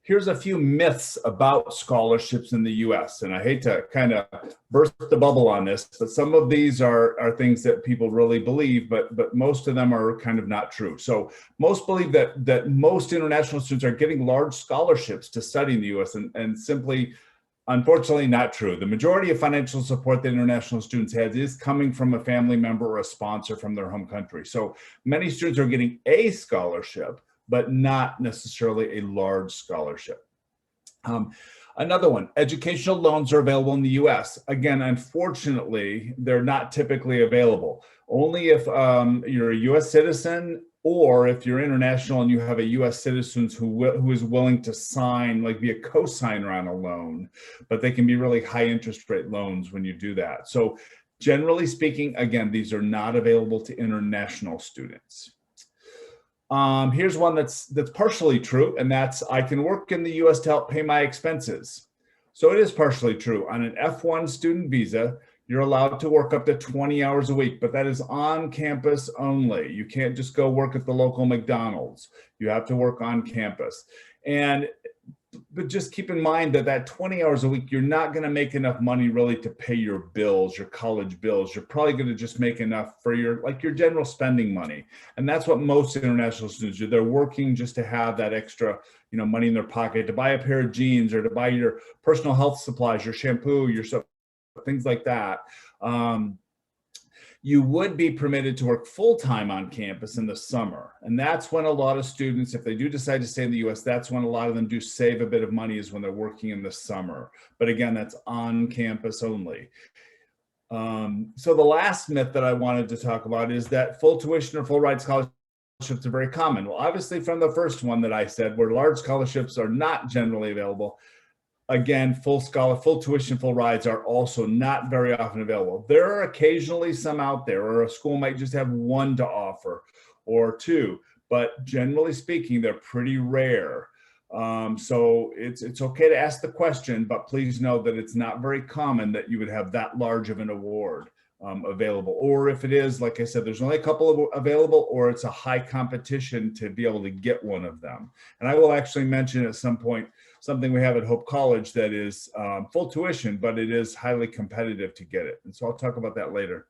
Here's a few myths about scholarships in the US. And I hate to kind of burst the bubble on this, but some of these are things that people really believe, but most of them are kind of not true. So most believe that most international students are getting large scholarships to study in the US, and simply, unfortunately, not true. The majority of financial support that international students have is coming from a family member or a sponsor from their home country. So many students are getting a scholarship, but not necessarily a large scholarship. Another one, educational loans are available in the US. Again, unfortunately, they're not typically available. Only if you're a US citizen, or if you're international and you have a US citizen who is willing to sign, like be a co-signer on a loan, but they can be really high interest rate loans when you do that. So generally speaking, again, these are not available to international students. Here's one that's partially true, and that's I can work in the US to help pay my expenses. So it is partially true. On an F1 student visa, you're allowed to work up to 20 hours a week, but that is on campus only. You can't just go work at the local McDonald's. You have to work on campus. But just keep in mind that 20 hours a week, you're not going to make enough money really to pay your bills, your college bills. You're probably going to just make enough for your general spending money. And that's what most international students do. They're working just to have that extra, money in their pocket to buy a pair of jeans or to buy your personal health supplies, your shampoo, your soap, things like that. You would be permitted to work full-time on campus in the summer. And that's when a lot of students, if they do decide to stay in the US, that's when a lot of them do save a bit of money, is when they're working in the summer. But again, that's on campus only. So the last myth that I wanted to talk about is that full tuition or full ride scholarships are very common. Well, obviously from the first one that I said, where large scholarships are not generally available, again, full tuition, full rides are also not very often available. There are occasionally some out there, or a school might just have one to offer or two, but generally speaking, they're pretty rare. So it's okay to ask the question, but please know that it's not very common that you would have that large of an award available. Or if it is, like I said, there's only a couple available, or it's a high competition to be able to get one of them. And I will actually mention at some point something we have at Hope College that is full tuition, but it is highly competitive to get it. And so I'll talk about that later.